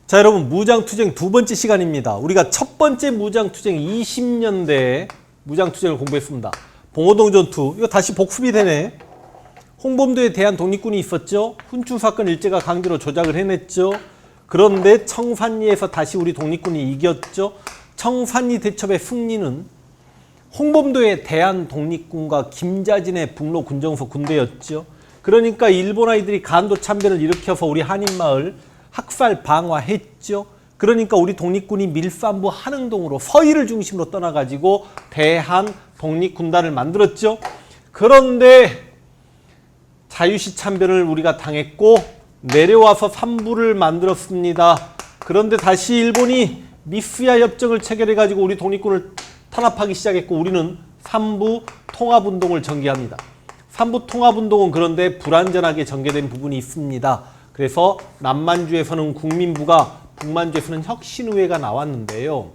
자, 여러분, 무장투쟁 두 번째 시간입니다. 우리가 첫 번째 무장투쟁 20년대 무장투쟁을 공부했습니다. 봉오동 전투. 이거 다시 복습이 되네. 홍범도에 대한 독립군이 있었죠. 훈충사건 일제가 강제로 조작을 해냈죠. 그런데 청산리에서 다시 우리 독립군이 이겼죠. 청산리 대첩의 승리는 홍범도에 대한 독립군과 김자진의 북로 군정서 군대였죠. 그러니까 일본 아이들이 간도 참변을 일으켜서 우리 한인마을 학살 방화했죠. 그러니까 우리 독립군이 밀산부 한흥동으로 서해를 중심으로 떠나가지고 대한 독립군단을 만들었죠. 그런데 자유시 참변을 우리가 당했고 내려와서 삼부를 만들었습니다. 그런데 다시 일본이 미스야 협정을 체결해가지고 우리 독립군을 탄압하기 시작했고 우리는 삼부 통합운동을 전개합니다. 삼부 통합운동은 그런데 불완전하게 전개된 부분이 있습니다. 그래서 남만주에서는 국민부가, 북만주에서는 혁신의회가 나왔는데요.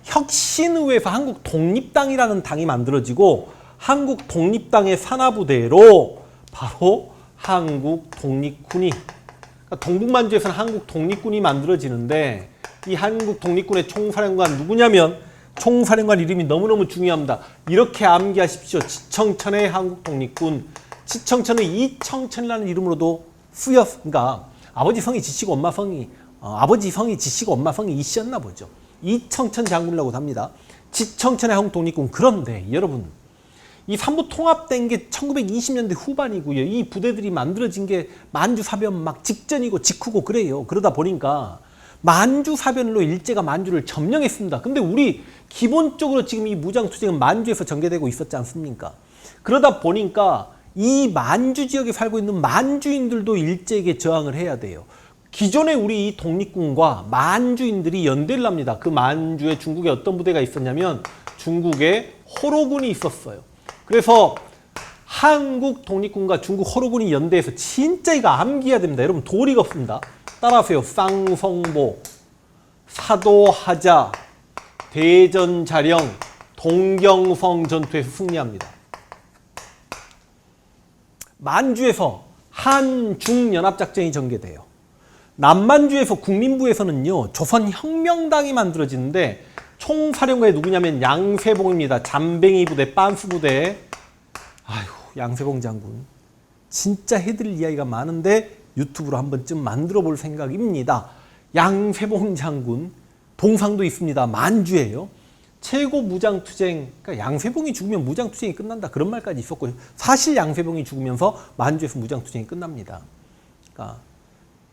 혁신의회에서 한국독립당이라는 당이 만들어지고 한국독립당의 산하부대로 바로 한국독립군이, 그러니까 동북만주에서는 한국독립군이 만들어지는데 이 한국독립군의 총사령관 누구냐면, 총사령관 이름이 너무너무 중요합니다. 이렇게 암기하십시오. 지청천의 한국독립군. 지청천은 이청천이라는 이름으로도 쓰였으니까 아버지 성이 지시고 엄마 성이 아버지 성이 지시고 엄마 성이 이씨였나 보죠. 이청천 장군이라고도 합니다. 지청천의 한국독립군. 그런데 여러분, 이 삼부 통합된 게 1920년대 후반이고요. 이 부대들이 만들어진 게 만주사변 막 직전이고 직후고 그래요. 그러다 보니까 만주사변으로 일제가 만주를 점령했습니다. 근데 우리 기본적으로 지금 이 무장투쟁은 만주에서 전개되고 있었지 않습니까? 그러다 보니까 이 만주 지역에 살고 있는 만주인들도 일제에게 저항을 해야 돼요. 기존에 우리 이 독립군과 만주인들이 연대를 합니다. 그 만주에 중국에 어떤 부대가 있었냐면 중국의 호로군이 있었어요. 그래서 한국 독립군과 중국 호로군이 연대해서 진짜 이거 암기해야 됩니다. 여러분 도리가 없습니다. 따라하세요. 쌍성보, 사도하자, 대전자령, 동경성 전투에서 승리합니다. 만주에서 한중연합작전이 전개돼요. 남만주에서 국민부에서는요, 조선혁명당이 만들어지는데 총사령관이 누구냐면 양세봉입니다. 잠뱅이 부대, 빤스 부대. 아이고, 양세봉 장군. 진짜 해드릴 이야기가 많은데 유튜브로 한 번쯤 만들어 볼 생각입니다. 양세봉 장군, 동상도 있습니다. 만주예요. 최고 무장투쟁, 그러니까 양세봉이 죽으면 무장투쟁이 끝난다, 그런 말까지 있었고, 사실 양세봉이 죽으면서 만주에서 무장투쟁이 끝납니다. 그러니까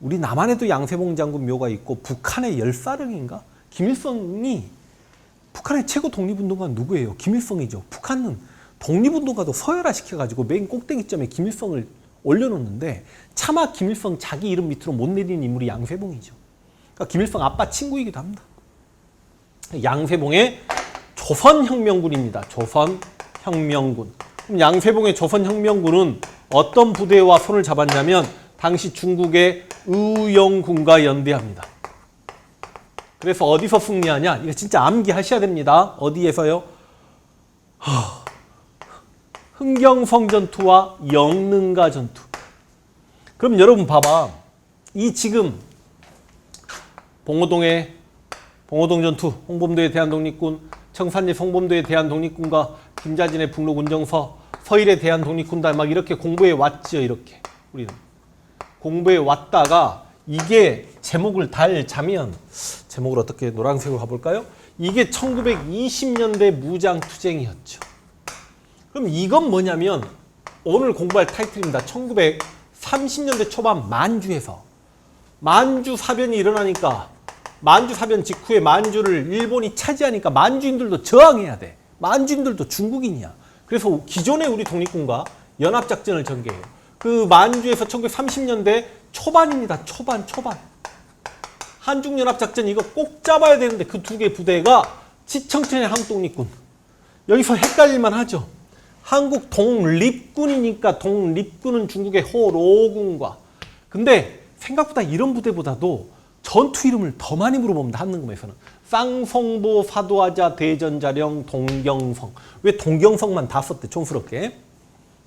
우리 남한에도 양세봉 장군 묘가 있고 북한의 열사령인가? 김일성이, 북한의 최고 독립운동가는 누구예요? 김일성이죠. 북한은 독립운동가도 서열화 시켜가지고 맨 꼭대기점에 김일성을 올려놓는데 차마 김일성 자기 이름 밑으로 못 내리는 인물이 양세봉이죠. 그러니까 김일성 아빠 친구이기도 합니다. 양세봉의 조선혁명군입니다. 조선혁명군. 그럼 양세봉의 조선혁명군은 어떤 부대와 손을 잡았냐면 당시 중국의 의영군과 연대합니다. 그래서 어디서 승리하냐? 이거 진짜 암기하셔야 됩니다. 어디에서요? 흥경성 전투와 영능가 전투. 그럼 여러분 봐봐. 이 지금 봉오동 전투, 홍범도에 대한 독립군, 청산리 송범도에 대한 독립군과 김자진의 북로 군정서, 서일에 대한 독립군단 막 이렇게 공부해 왔죠. 이렇게 우리는 공부해 왔다가 이게 제목을 달자면, 제목을 어떻게 노란색으로 가볼까요? 이게 1920년대 무장투쟁이었죠. 그럼 이건 뭐냐면 오늘 공부할 타이틀입니다. 1930년대 초반 만주에서 만주사변이 일어나니까, 만주사변 직후에 만주를 일본이 차지하니까 만주인들도 저항해야 돼. 만주인들도 중국인이야. 그래서 기존의 우리 독립군과 연합작전을 전개해요. 그 만주에서 1930년대 초반입니다. 초반. 한중연합작전 이거 꼭 잡아야 되는데 그 두 개 부대가 지청천의 한국독립군. 여기서 헷갈릴만 하죠. 한국 독립군이니까 독립군은 중국의 호로군과. 근데 생각보다 이런 부대보다도 전투 이름을 더 많이 물어봅니다. 한능검에서는. 쌍성보, 사도하자, 대전자령, 동경성. 왜 동경성만 다 썼대, 촌스럽게.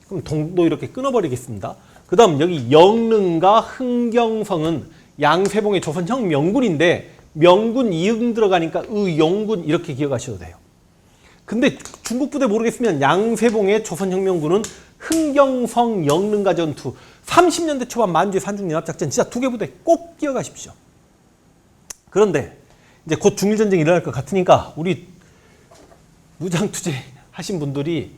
그럼 동도 이렇게 끊어버리겠습니다. 그 다음 여기 영릉과 흥경성은 양세봉의 조선형 명군인데 명군 이응 들어가니까 의용군 이렇게 기억하셔도 돼요. 근데 중국 부대 모르겠으면 양세봉의 조선혁명군은 흥경성 영릉가 전투 30년대 초반 만주의 산중연합작전 진짜 두 개 부대 꼭 기억하십시오. 그런데 이제 곧 중일전쟁이 일어날 것 같으니까 우리 무장투쟁 하신 분들이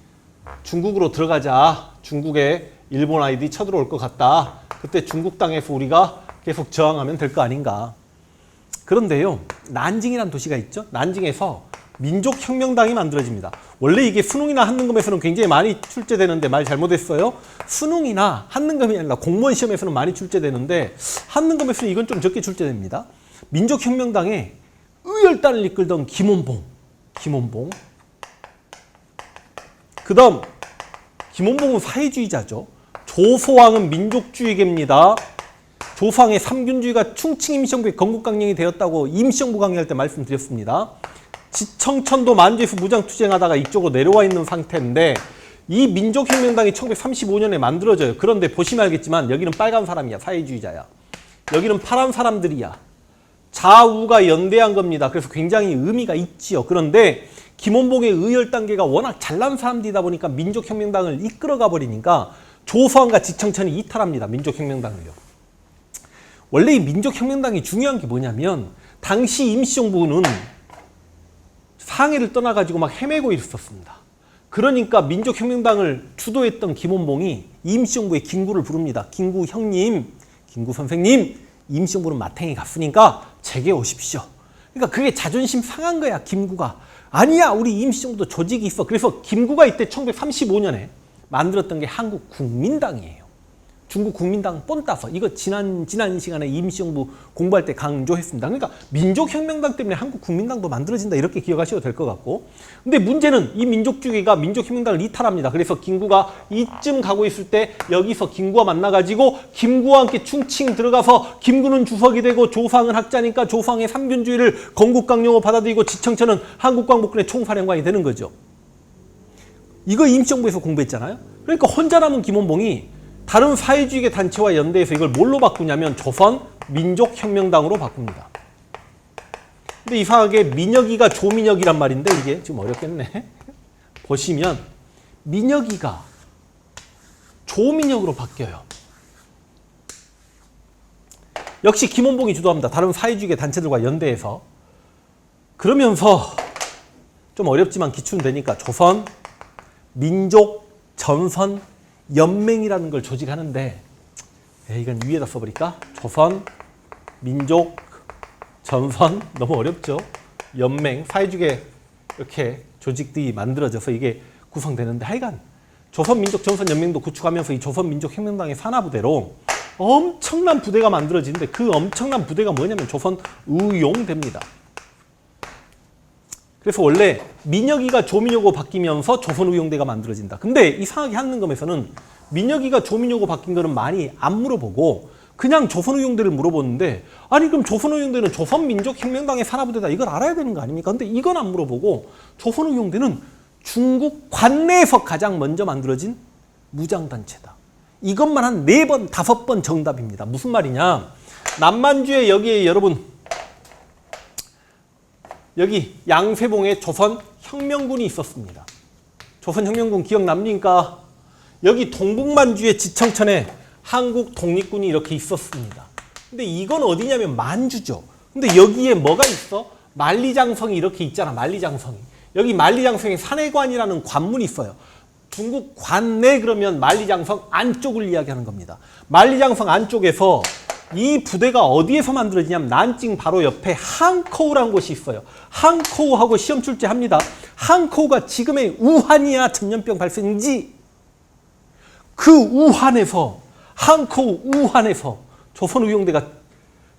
중국으로 들어가자. 중국에 일본 아이들이 쳐들어올 것 같다. 그때 중국 땅에서 우리가 계속 저항하면 될 거 아닌가. 그런데요. 난징이라는 도시가 있죠. 난징에서 민족혁명당이 만들어집니다. 원래 이게 수능이나 한능검에서는 굉장히 많이 출제되는데 말 잘못했어요. 수능이나 한능검이 아니라 공무원 시험에서는 많이 출제되는데 한능검에서는 이건 좀 적게 출제됩니다. 민족혁명당에 의열단을 이끌던 김원봉. 그 다음 김원봉은 사회주의자죠. 조소왕은 민족주의계입니다. 조소왕의 삼균주의가 충칭 임시정부의 건국강령이 되었다고 임시정부 강의할 때 말씀드렸습니다. 지청천도 만주에서 무장투쟁하다가 이쪽으로 내려와 있는 상태인데 이 민족혁명당이 1935년에 만들어져요. 그런데 보시면 알겠지만 여기는 빨간 사람이야. 사회주의자야. 여기는 파란 사람들이야. 좌우가 연대한 겁니다. 그래서 굉장히 의미가 있지요. 그런데 김원봉의 의열 단계가 워낙 잘난 사람들이다 보니까 민족혁명당을 이끌어가 버리니까 조소왕과 지청천이 이탈합니다. 민족혁명당을요. 원래 이 민족혁명당이 중요한 게 뭐냐면 당시 임시정부는 상해를 떠나가지고 막 헤매고 있었습니다. 그러니까 민족혁명당을 주도했던 김원봉이 임시정부의 김구를 부릅니다. 김구 형님, 김구 선생님, 임시정부는 마탱이 갔으니까 제게 오십시오. 그러니까 그게 자존심 상한 거야, 김구가. 아니야, 우리 임시정부도 조직이 있어. 그래서 김구가 이때 1935년에 만들었던 게 한국국민당이에요. 중국 국민당 뻔 따서 이거 지난 시간에 임시정부 공부할 때 강조했습니다. 그러니까 민족혁명당 때문에 한국국민당도 만들어진다 이렇게 기억하셔도 될 것 같고, 근데 문제는 이 민족주의가 민족혁명당을 이탈합니다. 그래서 김구가 이쯤 가고 있을 때 여기서 김구와 만나가지고 김구와 함께 충칭 들어가서 김구는 주석이 되고 조소왕은 학자니까 조소왕의 삼균주의를 건국강령으로 받아들이고 지청천은 한국광복군의 총사령관이 되는 거죠. 이거 임시정부에서 공부했잖아요. 그러니까 혼자 남은 김원봉이 다른 사회주의계 단체와 연대해서 이걸 뭘로 바꾸냐면 조선민족혁명당으로 바꿉니다. 근데 이상하게 민혁이가 조민혁이란 말인데 이게 좀 어렵겠네. 보시면 민혁이가 조민혁으로 바뀌어요. 역시 김원봉이 주도합니다. 다른 사회주의계 단체들과 연대해서. 그러면서 좀 어렵지만 기출은 되니까 조선민족전선 연맹이라는 걸 조직하는데 이건 위에다 써버릴까? 조선 민족 전선 너무 어렵죠? 연맹 사회주의 이렇게 조직들이 만들어져서 이게 구성되는데 하여간 조선 민족 전선 연맹도 구축하면서 이 조선 민족 혁명당의 산하부대로 엄청난 부대가 만들어지는데 그 엄청난 부대가 뭐냐면 조선 의용대입니다. 그래서 원래 민혁이가 조민혁으로 바뀌면서 조선의용대가 만들어진다. 근데 이상하게 한능검에서는 민혁이가 조민혁으로 바뀐 거는 많이 안 물어보고 그냥 조선의용대를 물어보는데 아니 그럼 조선의용대는 조선민족혁명당의 산하부대다 이걸 알아야 되는 거 아닙니까? 근데 이건 안 물어보고 조선의용대는 중국 관내에서 가장 먼저 만들어진 무장단체다. 이것만 한 4번, 5번 정답입니다. 무슨 말이냐? 남만주에 여기에 여러분 여기 양세봉에 조선혁명군이 있었습니다. 조선혁명군 기억납니까? 여기 동북만주의 지청천에 한국독립군이 이렇게 있었습니다. 근데 이건 어디냐면 만주죠. 근데 여기에 뭐가 있어? 만리장성이 이렇게 있잖아. 만리장성이. 여기 만리장성에 산해관이라는 관문이 있어요. 중국 관내 그러면 만리장성 안쪽을 이야기하는 겁니다. 만리장성 안쪽에서 이 부대가 어디에서 만들어지냐면 난징 바로 옆에 항코우라는 곳이 있어요. 항코우하고 시험 출제합니다. 항코우가 지금의 우한이야 전염병 발생지. 그 우한에서 항코우 우한에서 조선의용대가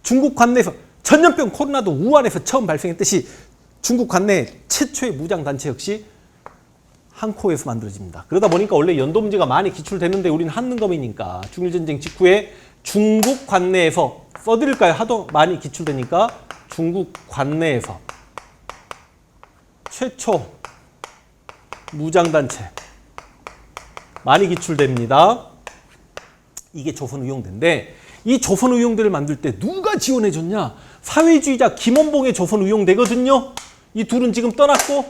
중국 관내에서 전염병 코로나도 우한에서 처음 발생했듯이 중국 관내 최초의 무장단체 역시 항코우에서 만들어집니다. 그러다 보니까 원래 연도 문제가 많이 기출되는데 우리는 한능검이니까 중일전쟁 직후에 중국 관내에서 써드릴까요? 하도 많이 기출되니까 중국 관내에서 최초 무장단체 많이 기출됩니다. 이게 조선의용대인데 이 조선의용대를 만들 때 누가 지원해줬냐? 사회주의자 김원봉의 조선의용대거든요. 이 둘은 지금 떠났고,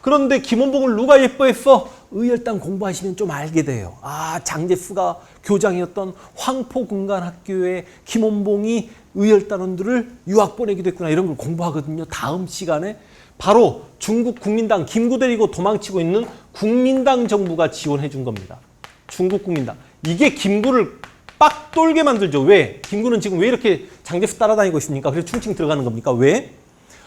그런데 김원봉을 누가 예뻐했어? 의열당 공부하시면 좀 알게 돼요. 아, 장제스가 교장이었던 황포군관학교에 김원봉이 의열단원들을 유학 보내기도 했구나, 이런 걸 공부하거든요. 다음 시간에 바로 중국 국민당 김구 데리고 도망치고 있는 국민당 정부가 지원해 준 겁니다. 중국 국민당. 이게 김구를 빡 돌게 만들죠. 왜? 김구는 지금 왜 이렇게 장제스 따라다니고 있습니까? 그래서 충칭 들어가는 겁니까? 왜?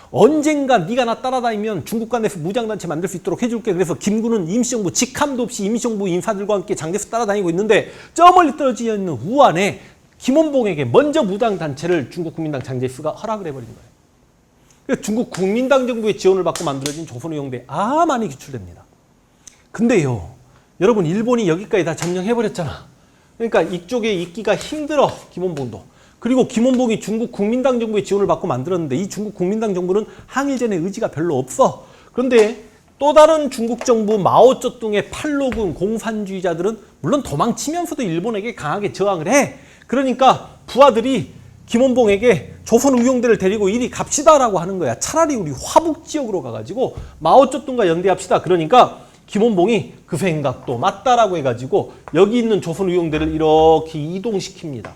언젠가 네가 나 따라다니면 중국과 내에서 무장단체 만들 수 있도록 해줄게. 그래서 김구는 임시정부 직함도 없이 임시정부 인사들과 함께 장제스 따라다니고 있는데, 저 멀리 떨어져 있는 우한에 김원봉에게 먼저 무장단체를 중국 국민당 장제스가 허락을 해버린 거예요. 그래서 중국 국민당 정부의 지원을 받고 만들어진 조선의용대 많이 기출됩니다. 근데요, 여러분, 일본이 여기까지 다 점령해버렸잖아. 그러니까 이쪽에 있기가 힘들어, 김원봉도. 그리고 김원봉이 중국 국민당 정부의 지원을 받고 만들었는데, 이 중국 국민당 정부는 항일전의 의지가 별로 없어. 그런데 또 다른 중국 정부 마오쩌둥의 팔로군 공산주의자들은 물론 도망치면서도 일본에게 강하게 저항을 해. 그러니까 부하들이 김원봉에게 조선의용대를 데리고 이리 갑시다라고 하는 거야. 차라리 우리 화북 지역으로 가가지고 마오쩌둥과 연대합시다. 그러니까 김원봉이 그 생각도 맞다라고 해가지고 여기 있는 조선의용대를 이렇게 이동시킵니다.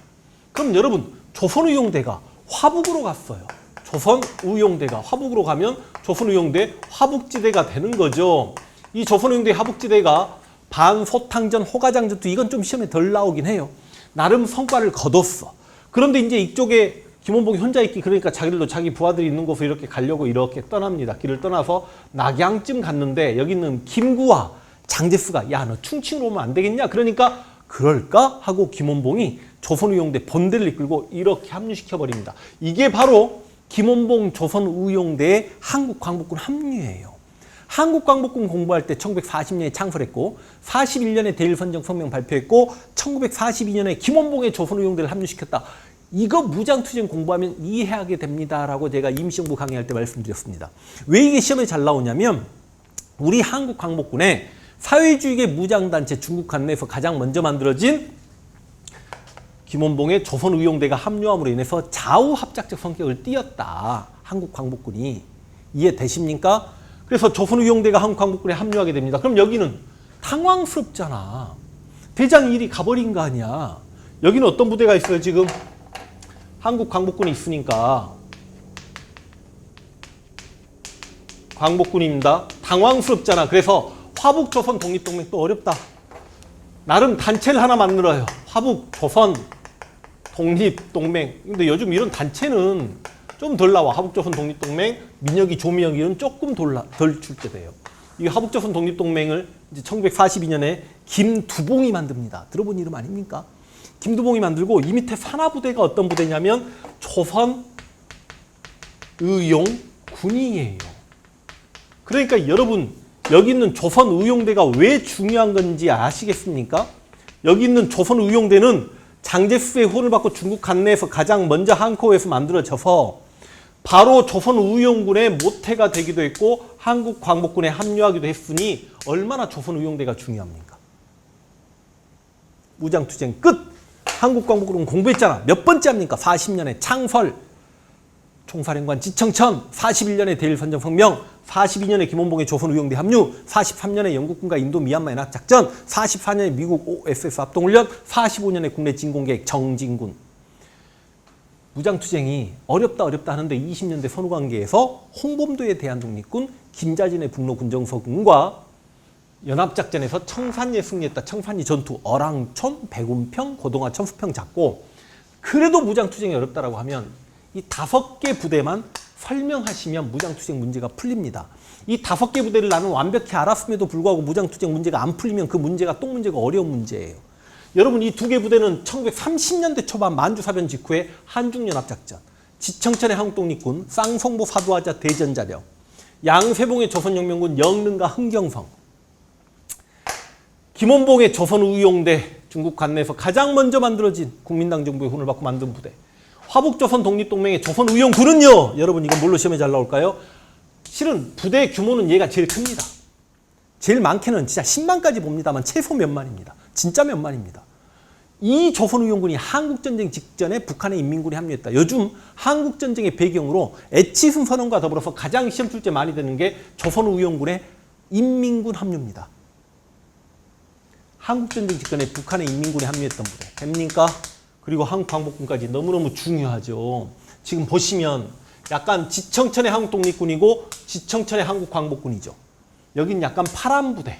그럼 여러분, 조선의용대가 화북으로 갔어요. 조선의용대가 화북으로 가면 조선의용대 화북지대가 되는 거죠. 이 조선의용대 화북지대가 반소탕전, 호가장전투, 이건 좀 시험에 덜 나오긴 해요. 나름 성과를 거뒀어. 그런데 이제 이쪽에 김원봉이 혼자 있기, 그러니까 자기들도 자기 부하들이 있는 곳으로 이렇게 가려고 이렇게 떠납니다. 길을 떠나서 낙양쯤 갔는데 여기 있는 김구와 장제스가, 야, 너 충칭으로 오면 안 되겠냐? 그러니까 그럴까? 하고 김원봉이 조선의용대 본대를 이끌고 이렇게 합류시켜버립니다. 이게 바로 김원봉 조선의용대의 한국광복군 합류예요. 한국광복군 공부할 때 1940년에 창설했고 41년에 대일선정 성명 발표했고 1942년에 김원봉의 조선의용대를 합류시켰다. 이거 무장투쟁 공부하면 이해하게 됩니다라고 제가 임시정부 강의할 때 말씀드렸습니다. 왜 이게 시험에 잘 나오냐면, 우리 한국광복군에 사회주의계 무장단체 중국 관내에서 가장 먼저 만들어진 김원봉의 조선의용대가 합류함으로 인해서 좌우합작적 성격을 띄었다. 한국광복군이. 이해되십니까? 그래서 조선의용대가 한국광복군에 합류하게 됩니다. 그럼 여기는 당황스럽잖아. 대장이 이리 가버린 거 아니야. 여기는 어떤 부대가 있어요? 지금 한국광복군이 있으니까 광복군입니다. 당황스럽잖아. 그래서 화북조선 독립동맹 또 어렵다. 나름 단체를 하나 만들어요. 화북조선 독립동맹. 근데 요즘 이런 단체는 좀 덜 나와. 화북조선 독립동맹, 민혁이, 조미혁이는 조금 덜 출제돼요. 이 화북조선 독립동맹을 이제 1942년에 김두봉이 만듭니다. 들어본 이름 아닙니까? 김두봉이 만들고, 이 밑에 산하부대가 어떤 부대냐면 조선의용군이에요. 그러니까 여러분, 여기 있는 조선의용대가 왜 중요한 건지 아시겠습니까? 여기 있는 조선의용대는 장제스의 후원을 받고 중국 관내에서 가장 먼저 한코에서 만들어져서 바로 조선의용군의 모태가 되기도 했고 한국광복군에 합류하기도 했으니 얼마나 조선의용대가 중요합니까? 무장투쟁 끝! 한국광복군은 공부했잖아. 몇 번째 합니까? 40년에 창설, 총사령관 지청천, 41년에 대일선정 성명, 42년에 김원봉의 조선의용대 합류, 43년에 영국군과 인도 미얀마 연합작전, 44년에 미국 OSS 합동훈련, 45년에 국내 진공계획 정진군. 무장투쟁이 어렵다 하는데 20년대 선후관계에서 홍범도의 대한독립군, 김자진의 북로군정서군과 연합작전에서 청산리에 승리했다. 청산리 전투, 어랑촌, 백운평, 고동화, 천수평 잡고, 그래도 무장투쟁이 어렵다라고 하면 이 5개 부대만 설명하시면 무장투쟁 문제가 풀립니다. 이 5개 부대를 나는 완벽히 알았음에도 불구하고 무장투쟁 문제가 안 풀리면 그 문제가 똥 문제가 어려운 문제예요. 여러분, 이 2개 부대는 1930년대 초반 만주사변 직후에 한중연합작전, 지청천의 한국독립군, 쌍성보 사두화자 대전자병, 양세봉의 조선혁명군 영릉과 흥경성, 김원봉의 조선의용대, 중국 관내에서 가장 먼저 만들어진 국민당 정부의 혼을 받고 만든 부대, 화북조선 독립동맹의 조선의용군은요, 여러분 이건 뭘로 시험에 잘 나올까요? 실은 부대 규모는 얘가 제일 큽니다. 제일 많게는 진짜 10만까지 봅니다만 최소 몇 만입니다. 진짜 몇 만입니다. 이 조선의용군이 한국전쟁 직전에 북한의 인민군에 합류했다. 요즘 한국전쟁의 배경으로 애치순 선언과 더불어서 가장 시험 출제 많이 되는 게 조선의용군의 인민군 합류입니다. 한국전쟁 직전에 북한의 인민군에 합류했던 부대. 됩니까? 그리고 한국광복군까지 너무너무 중요하죠. 지금 보시면 약간 지청천의 한국독립군이고 지청천의 한국광복군이죠. 여긴 약간 파란 부대.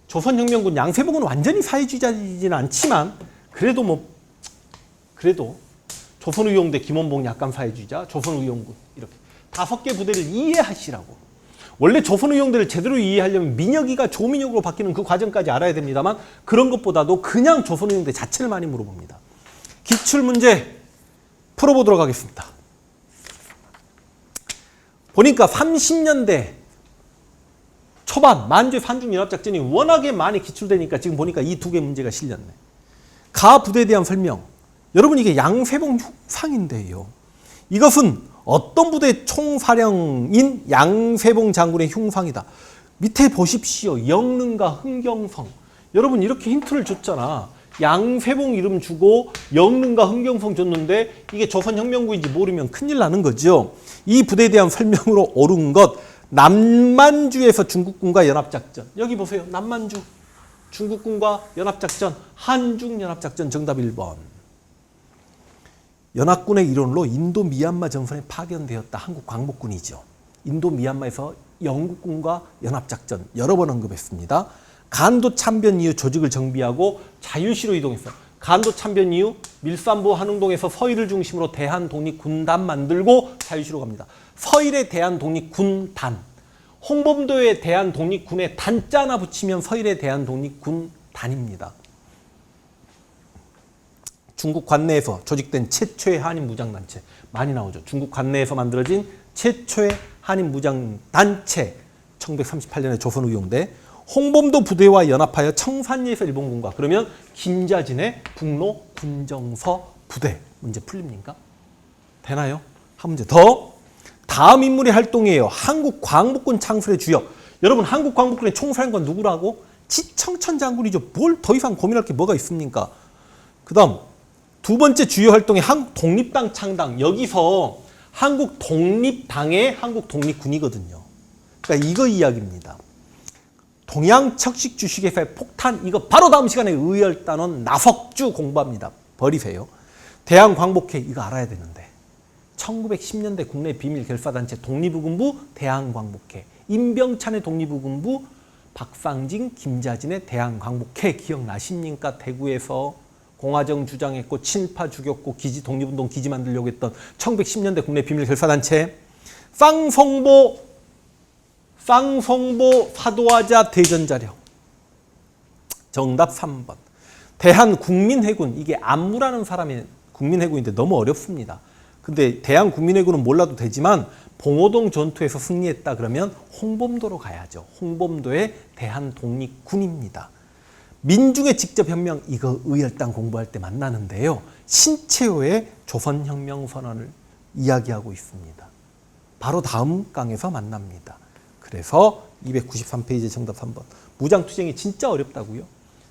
조선혁명군 양세복은 완전히 사회주의자이지는 않지만 그래도 조선의용대 김원봉 약간 사회주의자, 조선의용군 이렇게 5개 부대를 이해하시라고. 원래 조선의용대를 제대로 이해하려면 민혁이가 조민혁으로 바뀌는 그 과정까지 알아야 됩니다만 그런 것보다도 그냥 조선의용대 자체를 많이 물어봅니다. 기출문제 풀어보도록 하겠습니다. 보니까 30년대 초반 만주의 산중연합작전이 워낙에 많이 기출되니까 지금 보니까 이 2개 문제가 실렸네. 가 부대에 대한 설명. 여러분 이게 양세봉 흉상인데요. 이것은 어떤 부대 총사령인 양세봉 장군의 흉상이다. 밑에 보십시오. 영릉과 흥경성. 여러분 이렇게 힌트를 줬잖아. 양세봉 이름 주고 영릉과 흥경성 줬는데 이게 조선혁명군인지 모르면 큰일 나는 거죠. 이 부대에 대한 설명으로 옳은 것. 남만주에서 중국군과 연합작전. 여기 보세요. 남만주. 중국군과 연합작전. 한중연합작전 정답 1번. 연합군의 일원으로 인도 미얀마 전선에 파견되었다. 한국 광복군이죠. 인도 미얀마에서 영국군과 연합작전 여러 번 언급했습니다. 간도 참변 이후 조직을 정비하고 자유시로 이동했어요. 간도 참변 이후 밀산부 한흥동에서 서일을 중심으로 대한독립군단 만들고 자유시로 갑니다. 서일에 대한독립군단. 홍범도에 대한독립군에 단자 하나 붙이면 서일에 대한독립군단입니다. 중국 관내에서 조직된 최초의 한인 무장단체. 많이 나오죠. 중국 관내에서 만들어진 최초의 한인 무장단체. 1938년에 조선의용대. 홍범도 부대와 연합하여 청산리에서 일본군과. 그러면 김자진의 북로 군정서 부대. 문제 풀립니까? 되나요? 한 문제 더. 다음 인물의 활동이에요. 한국광복군 창설의 주역. 여러분 한국광복군의 총사령관 누구라고? 지청천 장군이죠. 뭘 더 이상 고민할 게 뭐가 있습니까? 그 다음 두 번째 주요 활동이 한국독립당 창당. 여기서 한국독립당의 한국독립군이거든요. 그러니까 이거 이야기입니다. 동양척식 주식회사의 폭탄. 이거 바로 다음 시간에 의열단원 나석주 공부합니다. 버리세요. 대한광복회 이거 알아야 되는데. 1910년대 국내 비밀 결사단체 독립의군부 대한광복회. 임병찬의 독립의군부, 박상진, 김자진의 대한광복회 기억나십니까? 대구에서 공화정 주장했고 친파 죽였고 기지 독립운동 기지 만들려고 했던 1910년대 국내 비밀 결사단체. 쌍성보 사도하자 대전자료. 정답 3번. 대한국민해군. 이게 안무라는 사람의 국민해군인데 너무 어렵습니다. 근데 대한국민해군은 몰라도 되지만 봉오동 전투에서 승리했다 그러면 홍범도로 가야죠. 홍범도의 대한독립군입니다. 민중의 직접 혁명 이거 의열당 공부할 때 만나는데요. 신채호의 조선혁명선언을 이야기하고 있습니다. 바로 다음 강에서 만납니다. 그래서 293페이지 정답 3번. 무장투쟁이 진짜 어렵다고요.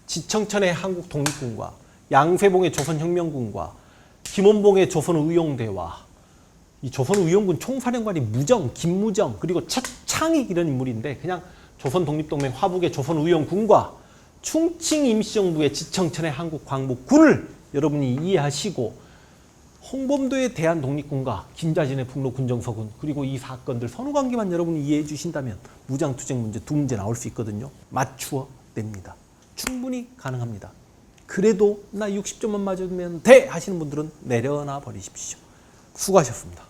지청천의 한국독립군과 양세봉의 조선혁명군과 김원봉의 조선의용대와 이 조선의용군 총사령관이 무정, 김무정 그리고 최창익 이런 인물인데 그냥 조선독립동맹 화북의 조선의용군과 충칭 임시정부의 지청천의 한국광복군을 여러분이 이해하시고 홍범도의 대한독립군과 김자진의 북로 군정서군 그리고 이 사건들 선후관계만 여러분이 이해해 주신다면 무장투쟁 문제 2문제 나올 수 있거든요. 맞추어 냅니다. 충분히 가능합니다. 그래도 나 60점만 맞으면 돼 하시는 분들은 내려놔 버리십시오. 수고하셨습니다.